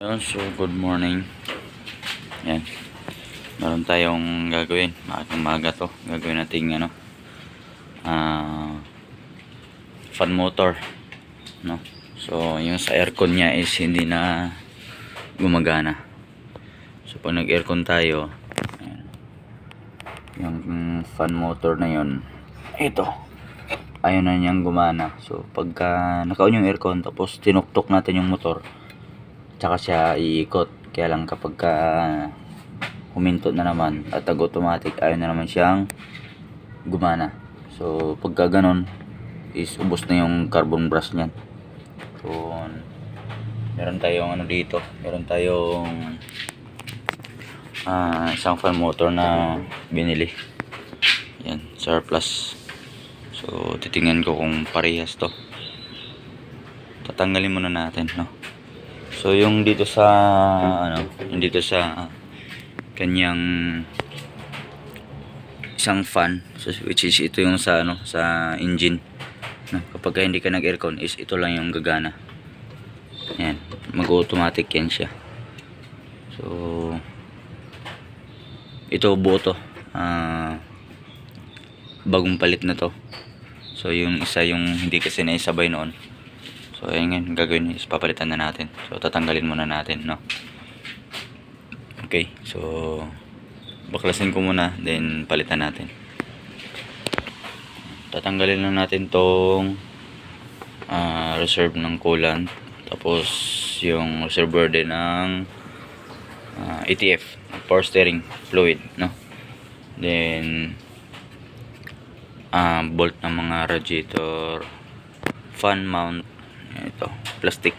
So good morning. Yan. Meron tayong gagawin. Maaga to. Gagawin natin fan motor, no? So yung sa aircon niya is hindi na gumagana. So pag nag-aircon tayo, ayan, yung fan motor na yon, ito, ayaw na niyang gumana. So pagka naka-on yung aircon tapos tinuktok natin yung motor, tsaka siya iikot. Kaya lang kapag huminto na naman at automatic, ayaw na naman siyang gumana. So pagka ganon is ubos na yung carbon brush niyan. So meron tayong dito, meron tayong isang fan motor na binili. Yan, surplus. So titingnan ko kung parehas to. Tatanggalin muna natin, no? So yung dito sa kanyang isang fan, so, which is ito yung sa sa engine, no? Kapag hindi ka nag-aircon is ito lang yung gagana. Ayan, mag-automatic yan siya. So ito buo to, bagong palit na to. So yung isa yung hindi kasi naisabay noon. So ayun, gagawin is papalitan na natin. So tatanggalin muna natin, no? Okay, so baklasin ko muna, then palitan natin. Tatanggalin lang natin tong reserve ng coolant, tapos yung reservoir din ng ATF, power steering fluid, no? Then bolt ng mga radiator, fan mount, ito plastic.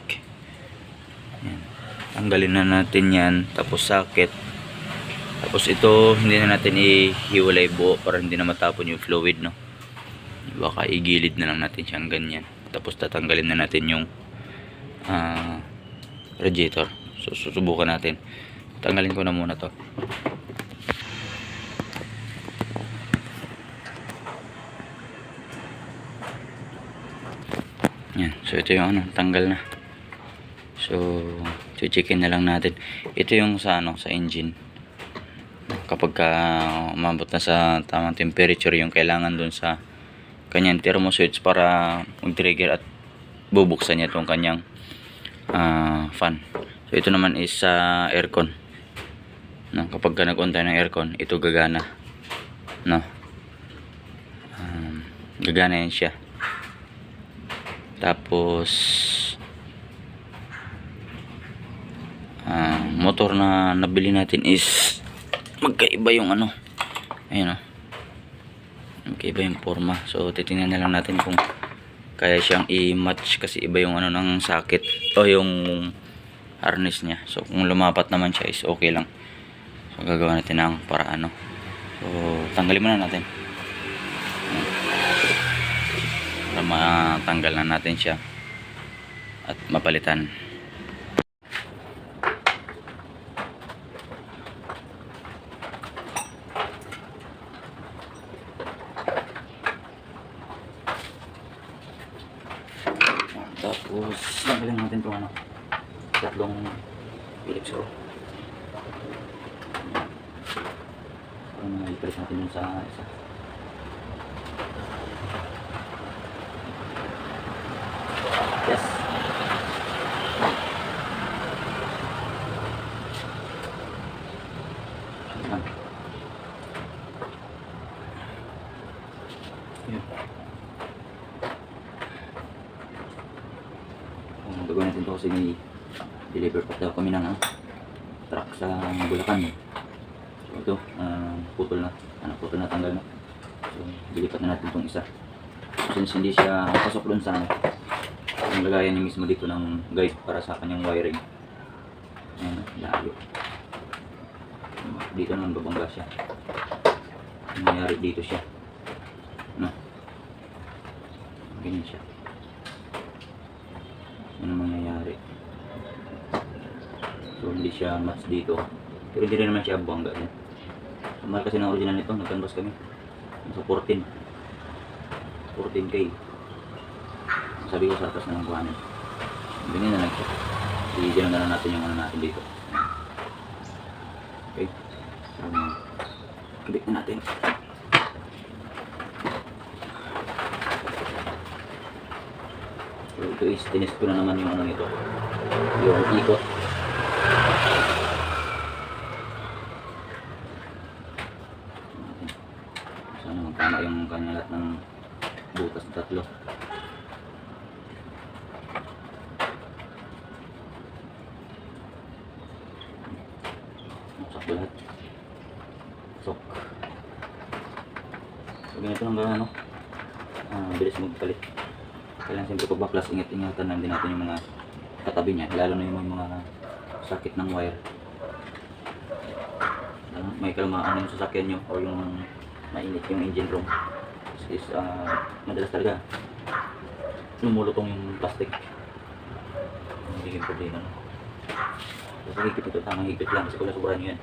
Yan, tanggalin na natin yan, tapos socket. Tapos ito hindi na natin ihiwalay buo para hindi na matapon yung fluid, no? Baka igilid na lang natin siyang ganyan. Tapos tatanggalin na natin yung radiator. So susubukan natin. Tanggalin ko na muna to. Yan. So ito yung tanggal na. So checkin na lang natin. Ito yung sa sa engine. Kapag umabot na sa tamang temperature yung kailangan dun sa kanyang thermo switch para mag-trigger at bubuksan niya itong kanyang fan. So ito naman is sa aircon, no? Kapag nag-on tayo ng aircon, ito gagana, no? Gagana yan siya. Tapos motor na nabili natin is magkaiba yung ayun, magkaiba yung forma. So titingnan na lang natin kung kaya siyang i-match, kasi iba yung ng socket o yung harness niya. So kung lumapat naman siya is okay lang. So gagawa natin ng paraan, no? So tanggalin muna natin para matanggal na natin siya at mapalitan. Tapos tanggalin natin itong tatlong Phillips screw. Ipalit natin yung sa isa. Yes. Gagawin natin ito kasi may deliver pa daw kami ng truck sa Bulacan. So ito, putol na tanggal na. So dilipat na natin itong isa. Since hindi siya pasok doon sa ang lagayan niya mismo dito ng guide para sa kanyang wiring. Ayan, layo. Dito naman babangga siya. Nangyari dito siya, no? Ganyan siya. Ano mangyayari? So hindi siya match dito, pero hindi rin naman siya bangga din. So, mahal kasi ng original nito, nag-canvas kami sa 14K. Sabi ko sa atas na ng buwanan, ganyan na lang siya. i-gano na lang natin yung ano natin dito. Okay. Kabit na natin. So ito is tinest ko na naman yung ano nito, yung ikot. Sana magkama yung kanya lahat ng butas na tatlo. Sakto lahat. Sok. So ganito lang ba ano? Bilis magpalit. Kailangan siyempre pag baklas, ingat-ingatan lang din natin yung mga katabi niya, lalo na yung mga sakit ng wire. May kalmaan yung sasakyan nyo o yung mainit yung engine room is madalas talaga lumulutong yung plastic. Magiging problema, no? So higpit ito, tamang higpit lang kasi kung nasuburan nyo yan,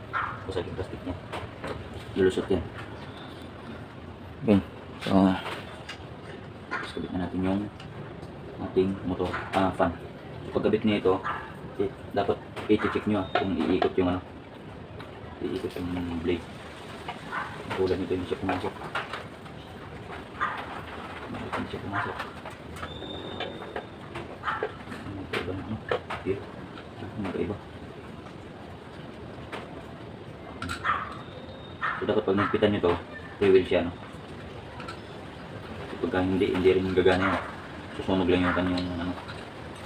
basag yung plastic niya, lulusot yan. Okay, so kabit na natin yung ating motor, fan. So pagkabit niya ito, dapat i-check nyo kung iikot yung ano, iikot yung blade. Tulad nito hindi siya pumasok. Hindi siya pumasok. Magkaiba na ano? Here. Magkaiba. So dapat pag nagpitan nyo ito, free wheel siya, no? So pagka hindi rin gagana yun. Susunog lang yung kanyang ano,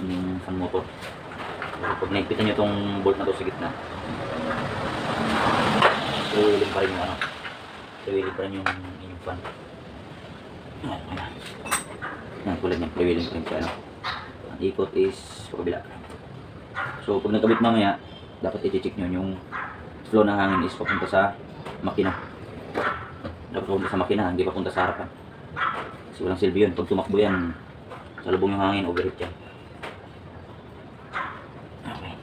yung fan motor. So pag nagpitan nyo itong bolt na ito sa gitna, free pa rin yung ano, free pa rin yung fan. Yan, tulad niyan, free pa rin siya, ano. Ang ikot is sa kabila. So pag nagkabit mamaya, dapat i-check nyo yung flow ng hangin is papunta sa makina. Dapat papunta sa makina, hindi papunta sa harapan. Kasi walang silbi yun. Pag tumakbo yan, salubong yung hangin, overheat yan. Okay.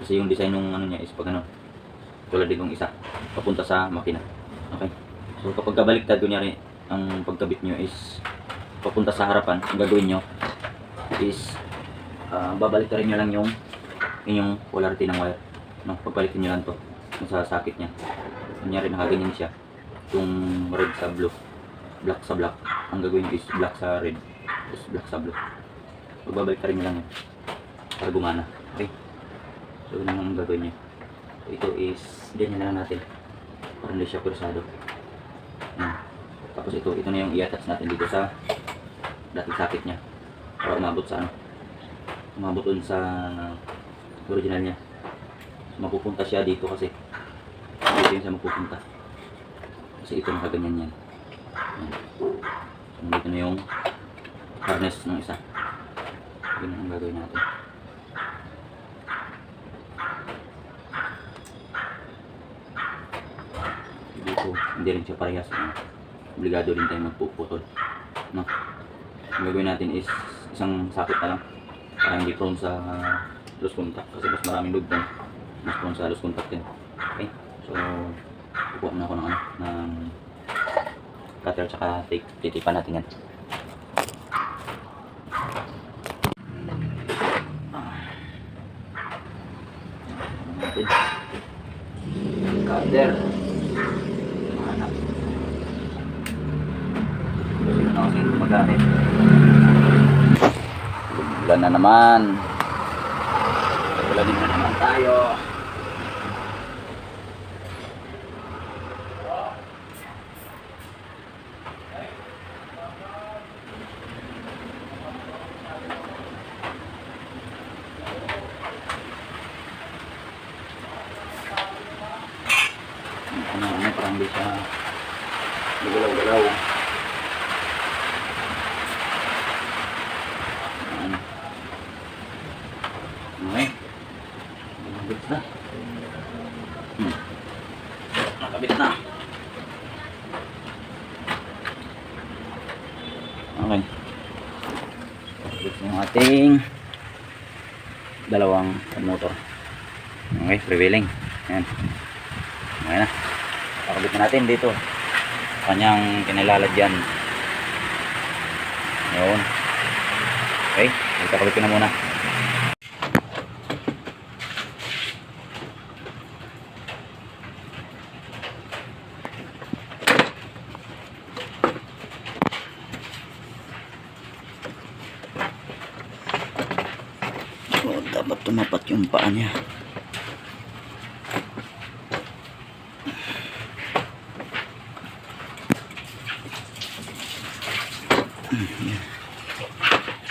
Kasi yung design ng ano niya is pag ano, tulad ditong isa, papunta sa makina. Okay. So kapag kabaliktad, kunyari, ang pagkabit nyo is papunta sa harapan, ang gagawin nyo is babalik rin nyo lang yung inyong polarity ng wire, no? Pagbalikin nyo lang to sa sakit nya. Kunyari nakaganyan siya, yung red sa blue, black sa black, ang gagawin is black sa red, is black sa blue. Pagbabalik rin nyo lang yun para gumana. Okay, so yun ang gagawin nyo. So ito is ganyan na lang natin para hindi siya kursado. Tapos ito na yung i-attach natin dito sa dating sakit nya para umabot sa ano, umabot dun sa original nya. So, mapupunta siya dito kasi dito yung siya mapupunta kasi ito nakaganyan yan. So dito na yung harness ng isa. Yun ang gagawin natin. Dito hindi rin siya parehas, obligado rin tayo magpuputol, no? Ang gagawin natin is isang sakit na lang para hindi prone sa loose contact kasi mas maraming lube doon, mas prone sa loose contact din. Okay, so kukuha na ako ng ano, ng cutter tsaka tape, titipan natin yan. Cutter hanap kasi na kasi gumagamit. Ulan na naman. Ulanin na naman tayo. Ano, parang di siya galaw-galaw. Okay. Nakabit na. Nakabit na. Okay. Nakabit yung ating dalawang motor. Okay, prevailing. Ayan. Okay na. Nakabit na natin dito. Kanyang kinilalagyan. Yun. Okay. Kakabit ko na muna. So, dapat tumapat yung paa niya.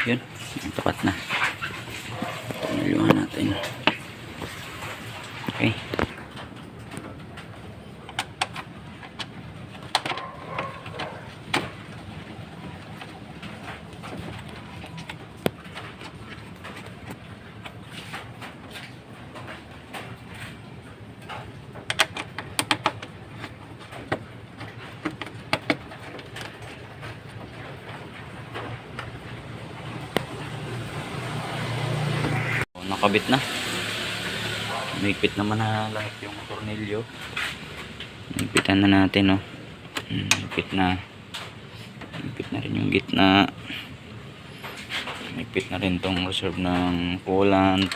Yun, tapat na. Pinaluhan natin. Okay. Nakabit na. Mahigpit naman na lahat yung tornilyo. Mahigpitan na natin, oh. Mahigpit na. Mahigpit na rin yung gitna. Mahigpit na rin tong reserve ng coolant.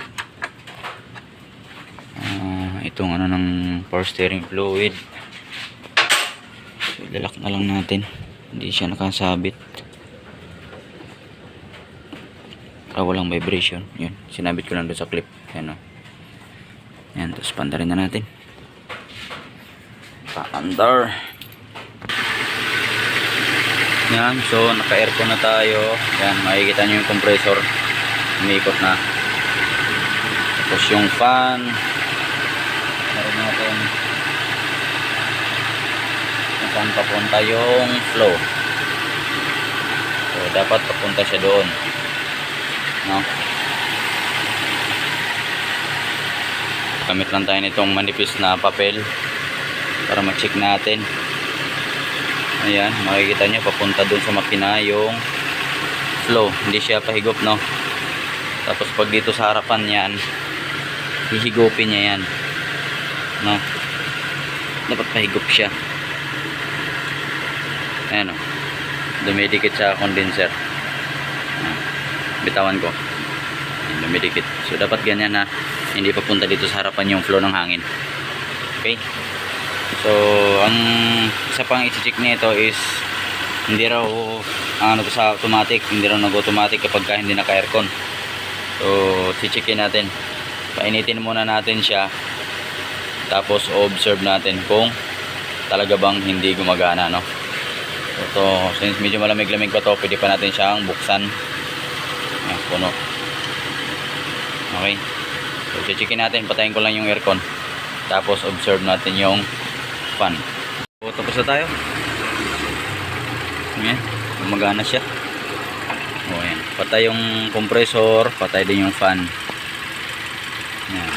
Itong ano ng power steering fluid. So, ilalak na lang natin. Hindi siya nakasabit. Walang vibration. Yun, sinabit ko lang doon sa clip. Yan, yan, tapos pandarin na natin. Paandar. Yan, so naka-aircon na tayo. Yan, makikita nyo yung compressor. Umiikot na. Tapos yung fan. Meron natin kung saan papunta yung flow. So dapat papunta siya doon, no? Gamit lang tayo nitong manipis na papel para ma-check natin. Ayan, makikita nyo papunta dun sa makina yung flow, hindi siya pahigop, no? Tapos pag dito sa harapan yan, hihigupin niya yan, no? Dapat pahigop siya. Ayan, o, dumidikit sa condenser. Bitawan ko. Ayan, dumidikit. So dapat ganyan na hindi papunta dito sa harapan yung flow ng hangin. Okay? So ang isa pang i-check nito is hindi raw sa automatic, hindi raw nag-automatic kapag hindi naka-aircon. So i-checkin natin. Painitin muna natin siya. Tapos observe natin kung talaga bang hindi gumagana, no? So since medyo malamig-lamig pa to, pwede pa natin siyang buksan. Ayan, puno. Okay. So, checkin natin, patayin ko lang yung aircon. Tapos, observe natin yung fan. So, tapos na tayo. Ayan, gumagana siya. O, ayan. Patay yung compressor, patay din yung fan. Ayan.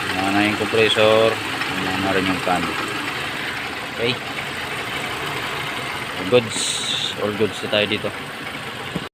Gumagana yung compressor, gumagana rin yung fan. Okay. All goods na tayo dito.